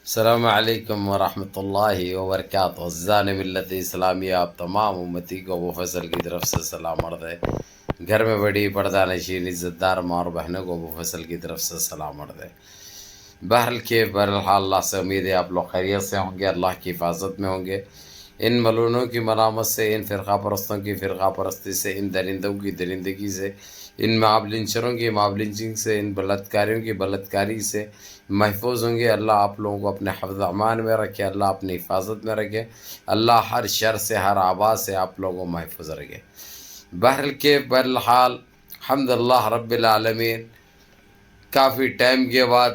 السلام علیکم ورحمۃ اللہ وبرکاتہ۔ عزیزان ملت اسلامیہ، آپ تمام امتی کو ابو فیصل کی طرف سے سلام عرض ہے۔ گھر میں بڑی پردہ نشین عزت دار ماں اور بہنوں کو ابو فیصل کی طرف سے سلام عرض ہے۔ بہرحال اللہ سے امید ہے آپ لوگ خیریت سے ہوں گے، اللہ کی حفاظت میں ہوں گے۔ ان ملونوں کی ملامت سے، ان فرقہ پرستوں کی فرقہ پرستی سے، ان درندوں کی درندگی سے، ان معابلنچروں کی معابلنچنگ سے، ان بلاتکاریوں کی بلاتکاری سے محفوظ ہوں گے۔ اللہ آپ لوگوں کو اپنے حفظ امان میں رکھے، اللہ اپنی حفاظت میں رکھے، اللہ ہر شر سے، ہر آواز سے آپ لوگوں کو محفوظ رکھے۔ بہرحال حمد اللہ رب العالمین، کافی ٹائم کے بعد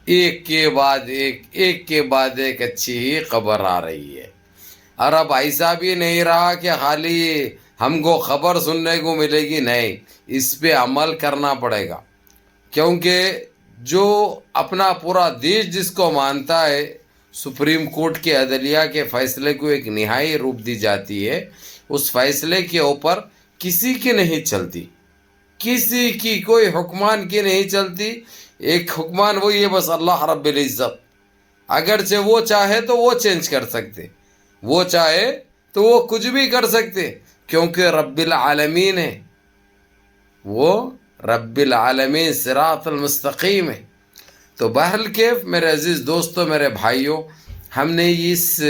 ایک کے بعد ایک اچھی ہی خبر آ رہی ہے، اور اب ایسا بھی نہیں رہا کہ خالی ہم کو خبر سننے کو ملے گی، نہیں، اس پہ عمل کرنا پڑے گا، کیونکہ جو اپنا پورا دیش جس کو مانتا ہے، سپریم کورٹ کے عدلیہ کے فیصلے کو ایک نہائی روپ دی جاتی ہے، اس فیصلے کے اوپر کسی کی نہیں چلتی، کسی کی، کوئی حکمان کی نہیں چلتی۔ ایک حکمان وہی ہے بس، اللہ رب العزت، اگرچہ وہ چاہے تو وہ چینج کر سکتے، وہ چاہے تو وہ کچھ بھی کر سکتے، کیونکہ رب العالمین ہے، وہ رب العالمین صراط المستقیم ہے۔ تو بہرحال کیف میرے عزیز دوستو، میرے بھائیوں، ہم نے اس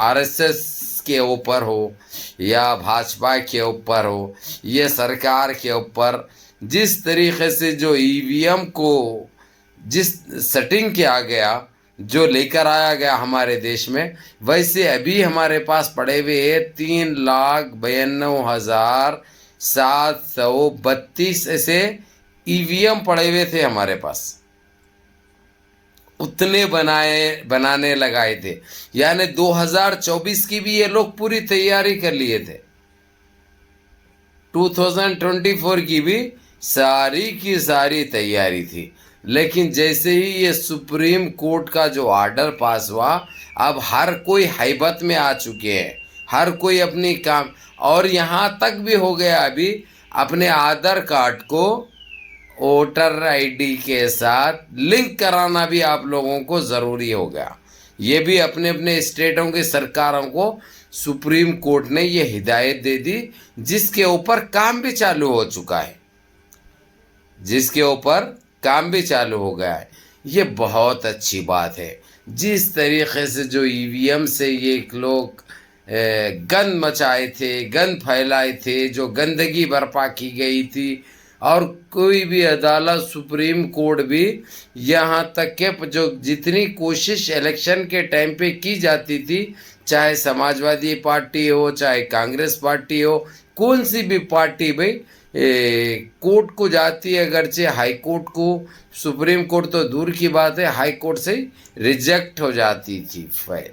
آر ایس ایس کے اوپر ہو یا بھاجپا کے اوپر ہو، یہ سرکار کے اوپر جس طریقے سے جو ای وی ایم کو جس سیٹنگ کیا گیا، جو لے کر آیا گیا ہمارے دیش میں، ویسے ابھی ہمارے پاس پڑے ہوئے 3,92,732 ایسے ای وی ایم پڑے ہوئے تھے ہمارے پاس، اتنے بنانے لگائے تھے، یعنی 2024 کی بھی یہ لوگ پوری تیاری کر لیے تھے، 2024 کی بھی ساری کی ساری تیاری تھی، لیکن جیسے ہی یہ سپریم کورٹ کا جو آرڈر پاس ہوا، اب ہر کوئی ہیبت میں آ چکے ہیں، ہر کوئی اپنی کام، اور یہاں تک بھی ہو گیا ابھی اپنے آدھار کارڈ کو ووٹر آئی ڈی کے ساتھ لنک کرانا بھی آپ لوگوں کو ضروری ہو گیا۔ یہ بھی اپنے اپنے اسٹیٹوں کی سرکاروں کو سپریم کورٹ نے یہ ہدایت دے دی، جس کے اوپر کام بھی چالو ہو چکا ہے، جس کے اوپر کام بھی چالو ہو گیا ہے۔ یہ بہت اچھی بات ہے۔ جس طریقے سے جو ای وی ایم سے یہ لوگ گند مچائے تھے، گند پھیلائے تھے، جو گندگی برپا کی گئی تھی، اور کوئی بھی عدالت، سپریم کورٹ بھی، یہاں تک کہ جو جتنی کوشش الیکشن کے ٹائم پہ کی جاتی تھی، چاہے سماجوادی پارٹی ہو، چاہے کانگریس پارٹی ہو، کون سی بھی پارٹی بھائی کورٹ کو جاتی ہے، اگرچہ ہائی کورٹ کو، سپریم کورٹ تو دور کی بات ہے، ہائی کورٹ سے ریجیکٹ ہو جاتی تھی فائل،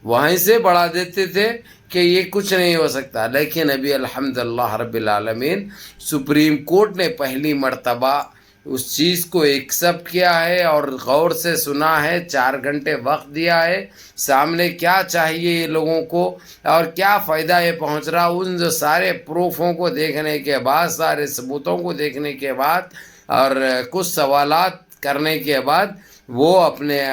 وہیں سے بڑھا دیتے تھے کہ یہ کچھ نہیں ہو سکتا، لیکن ابھی الحمدللہ رب العالمین سپریم کورٹ نے پہلی مرتبہ اس چیز کو ایکسپٹ کیا ہے اور غور سے سنا ہے، 4 گھنٹے وقت دیا ہے، سامنے کیا چاہیے یہ لوگوں کو اور کیا فائدہ یہ پہنچ رہا، ان جو سارے پروفوں کو دیکھنے کے بعد، سارے ثبوتوں کو دیکھنے کے بعد اور کچھ سوالات کرنے کے بعد، وہ اپنے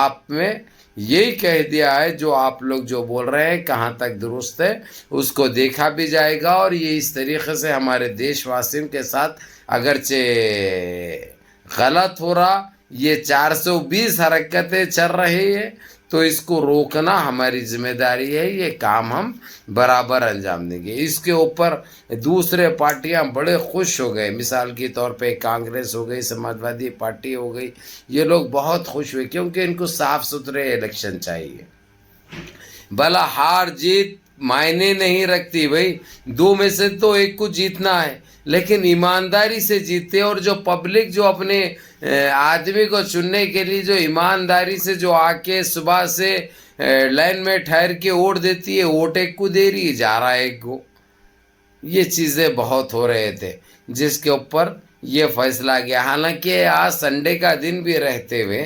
آپ میں یہی کہہ دیا ہے، جو آپ لوگ جو بول رہے ہیں کہاں تک درست ہے، اس کو دیکھا بھی جائے گا، اور یہ اس طریقے سے ہمارے دیش واسیوں کے ساتھ اگرچہ غلط ہو رہا، یہ 420 حرکتیں چل رہی ہے، تو اس کو روکنا ہماری ذمہ داری ہے، یہ کام ہم برابر انجام دیں گے۔ اس کے اوپر دوسرے پارٹیاں بڑے خوش ہو گئے، مثال کے طور پہ کانگریس ہو گئی، سماجوادی پارٹی ہو گئی، یہ لوگ بہت خوش ہوئے، کیونکہ ان کو صاف ستھرے الیکشن چاہیے، بھلا ہار جیت معنی نہیں رکھتی بھائی، 2 میں سے تو ایک کو جیتنا ہے، لیکن ایمانداری سے جیتے، اور جو پبلک جو اپنے آدمی کو چننے کے لیے جو ایمانداری سے جو آ کے صبح سے لائن میں ٹھہر کے ووٹ دیتی ہے، ووٹ ایک کو دے رہی ہے، جا رہا ہے ایک کو، یہ چیزیں بہت ہو رہے تھے، جس کے اوپر یہ فیصلہ گیا۔ حالانکہ آج سنڈے کا دن بھی رہتے ہوئے،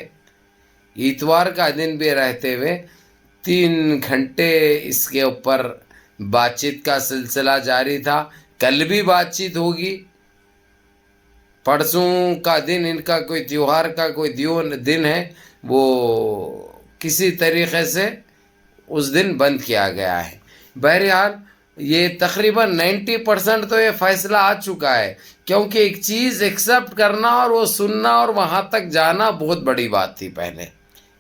اتوار کا دن بھی رہتے ہوئے، 3 گھنٹے اس کے اوپر بات چیت کا سلسلہ جاری تھا، کل بھی بات چیت ہوگی، परसों का दिन इनका कोई त्योहार का कोई दिन है, वो किसी तरीके से उस दिन बंद किया गया है। बहरहाल ये तकरीबन 90% तो ये फैसला आ चुका है, क्योंकि एक चीज़ एक्सेप्ट करना और वो सुनना और वहाँ तक जाना बहुत बड़ी बात थी पहले।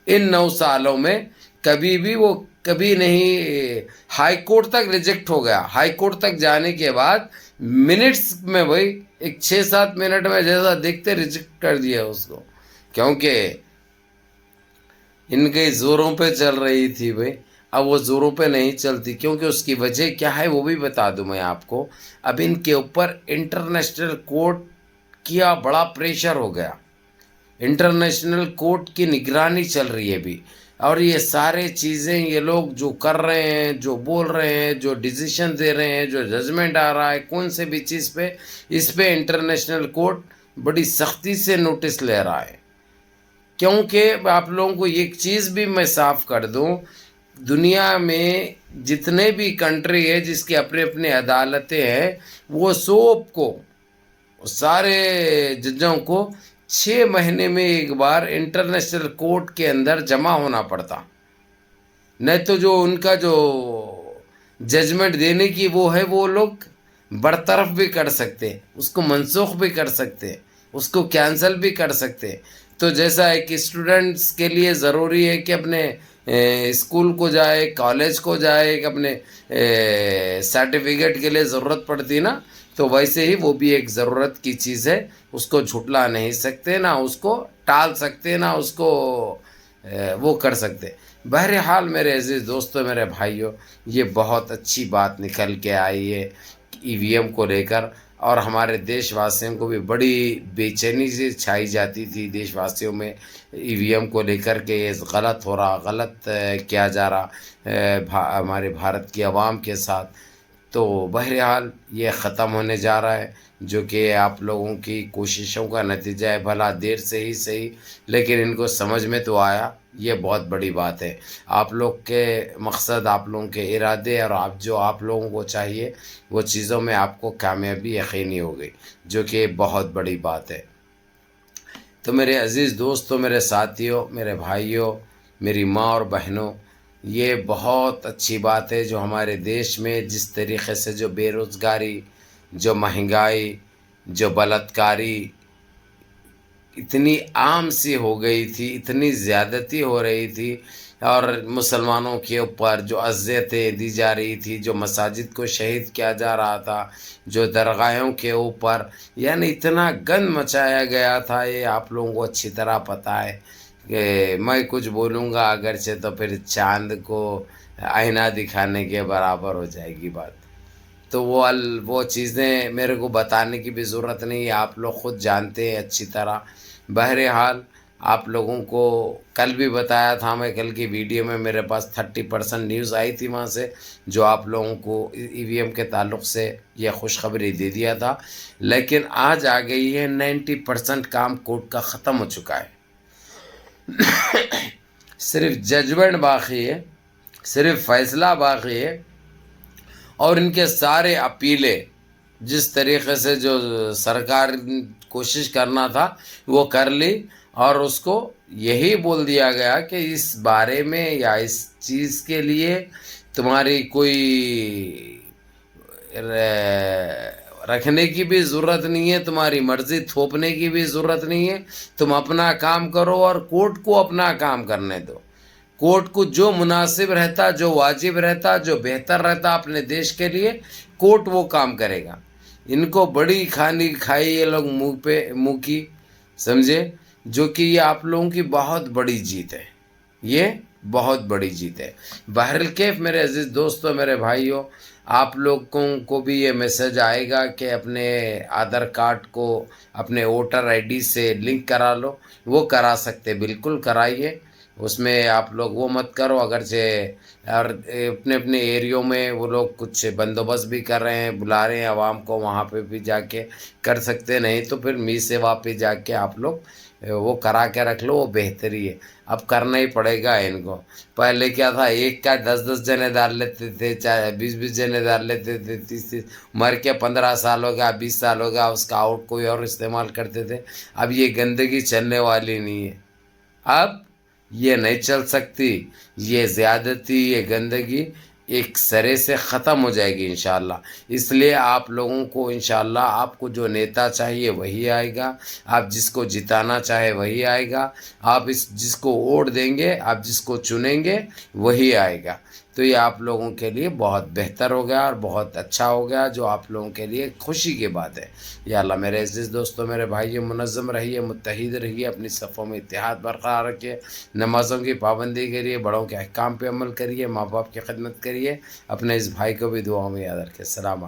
इन 9 सालों में कभी भी वो कभी नहीं, हाई कोर्ट तक रिजेक्ट हो गया। हाई कोर्ट तक जाने के बाद मिनट्स में भाई, एक 6-7 मिनट में जैसा देखते रिजेक्ट कर दिया उसको, क्योंकि इनके जोरों पे चल रही थी भाई। अब वो जोरों पे नहीं चलती, क्योंकि उसकी वजह क्या है वो भी बता दूं मैं आपको। अब इनके ऊपर इंटरनेशनल कोर्ट किया बड़ा प्रेशर हो गया। इंटरनेशनल कोर्ट की निगरानी चल रही है अभी, और ये सारे चीज़ें ये लोग जो कर रहे हैं, जो बोल रहे हैं, जो डिसीजन दे रहे हैं, जो जजमेंट आ रहा है कौन से भी चीज़ पे, इस पे इंटरनेशनल कोर्ट बड़ी सख्ती से नोटिस ले रहा है। क्योंकि आप लोगों को एक चीज़ भी मैं साफ कर दूं, दुनिया में जितने भी कंट्री है जिसकी अपने अपने अदालतें हैं, वो सबको, सारे जजों को 6 महीने में एक बार इंटरनेशनल कोर्ट के अंदर जमा होना पड़ता। नहीं तो जो उनका जो जजमेंट देने की वो है, वो लोग बरतरफ भी कर सकते, उसको मनसूख भी कर सकते, उसको कैंसिल भी कर सकते। तो जैसा एक स्टूडेंट्स के लिए ज़रूरी है कि अपने स्कूल को जाए, कॉलेज को जाए, अपने सर्टिफिकेट के लिए ज़रूरत पड़ती ना, तो वैसे ही वो भी एक ज़रूरत की चीज़ है। उसको झुटला नहीं सकते, ना उसको टाल सकते, ना उसको वो कर सकते। बहरहाल मेरे अजीज़ दोस्तों, मेरे भाइयों, ये बहुत अच्छी बात निकल के आई है ईवीएम को लेकर, और हमारे देशवासियों को भी बड़ी बेचैनी से छाई जाती थी देशवासियों में ईवीएम को लेकर के, ये गलत हो रहा, गलत किया जा रहा हमारे भारत की आवाम के साथ। तो बहरहाल ये ख़त्म होने जा रहा है, जो कि आप लोगों की कोशिशों का नतीजा है। भला देर से ही सही, लेकिन इनको समझ में तो आया, ये बहुत बड़ी बात है। आप लोग के मकसद, आप लोगों के इरादे और आप लोगों को चाहिए वो चीज़ों में आपको कामयाबी यकीनी हो गई, जो कि बहुत बड़ी बात है। तो मेरे अज़ीज़ दोस्तों, मेरे साथियों, मेरे भाइयों, मेरी माँ और बहनों, ये बहुत अच्छी बात है जो हमारे देश में जिस तरीक़े से जो बेरोज़गारी, जो महंगाई, जो बलात्कारी इतनी आम सी हो गई थी, इतनी ज़्यादती हो रही थी, और मुसलमानों के ऊपर जो अज़ियतें दी जा रही थी, जो मसाजिद को शहीद किया जा रहा था, जो दरगाहों के ऊपर, यानी इतना गंद मचाया गया था, ये आप लोगों को अच्छी तरह पता है। कि मैं कुछ बोलूँगा अगरचे तो फिर चाँद को आईना दिखाने के बराबर हो जाएगी बात। तो वो चीज़ें मेरे को बताने की भी ज़रूरत नहीं है, आप लोग ख़ुद जानते हैं अच्छी तरह। बहरहाल आप लोगों को कल भी बताया था मैं, कल की वीडियो में मेरे पास 30% न्यूज़ आई थी वहाँ से, जो आप लोगों को ईवीएम के ताल्लुक़ से यह खुशखबरी दे दिया था। लेकिन आज आ गई है 90% काम कोर्ट का ख़त्म हो चुका है। सिर्फ जजमेंट बाकी है, सिर्फ फैसला बाकी है, और इनके सारे अपीलें जिस तरीक़े से जो सरकार कोशिश करना था वो कर ली, और उसको यही बोल दिया गया कि इस बारे में या इस चीज़ के लिए तुम्हारी कोई रखने की भी ज़रूरत नहीं है, तुम्हारी मर्ज़ी थोपने की भी ज़रूरत नहीं है। तुम अपना काम करो और कोर्ट को अपना काम करने दो। कोर्ट को जो मुनासिब रहता, जो वाजिब रहता, जो बेहतर रहता अपने देश के लिए, कोर्ट वो काम करेगा। इनको बड़ी खानी खाई ये लोग मुँह की, समझे, जो कि ये आप लोगों की बहुत बड़ी जीत है, ये बहुत बड़ी जीत है। बहरल कैफ मेरे अजीज़ दोस्तों, मेरे भाइयों, आप लोगों को भी ये मैसेज आएगा कि अपने आधार कार्ड को अपने वोटर आईडी से लिंक करा लो। वो करा सकते, बिल्कुल कराइए, उसमें आप लोग वो मत करो। अगरचे और अपने अपने एरियो में वो लोग कुछ बंदोबस्त भी कर रहे हैं, बुला रहे हैं आवाम को, वहाँ पे भी जाके कर सकते, नहीं तो फिर मी सेवा पे जाके आप लोग वो करा के रख लो, वो बेहतरी है। अब करना ही पड़ेगा इनको। पहले क्या था, एक का 10-10 जने डाल लेते थे, चाहे 20-20 जने डाल लेते थे, 30-30 मर के 15 साल हो गया, 20 साल हो गया, उसका आउट कोई और इस्तेमाल करते थे। अब ये गंदगी चलने वाली नहीं है, अब ये नहीं चल सकती। ये ज़्यादती, ये गंदगी एक सरे से ख़त्म हो जाएगी इंशाल्लाह। इसलिए आप लोगों को इंशाल्लाह, आपको जो नेता चाहिए वही आएगा, आप जिसको जिताना चाहे वही आएगा, आप जिसको वोट देंगे, आप जिसको चुनेंगे वही आएगा। तो ये आप लोगों के लिए बहुत बेहतर हो गया और बहुत अच्छा हो गया, जो आप लोगों के लिए खुशी की बात है। या अल्लाह मेरे अज़ीज़ दोस्तों, मेरे भाइयों, मुनज़्ज़म रहिए, मुत्तहिद रहिए, अपनी सफ़ों में इत्तेहाद बरकरार रखिए, नमाज़ों की पाबंदी करिए, बड़ों के अहकाम पे अमल करिए, माँ बाप की खिदमत करिए, अपने इस भाई को भी दुआओं में याद रखिए। अस्सलाम वालेकुम।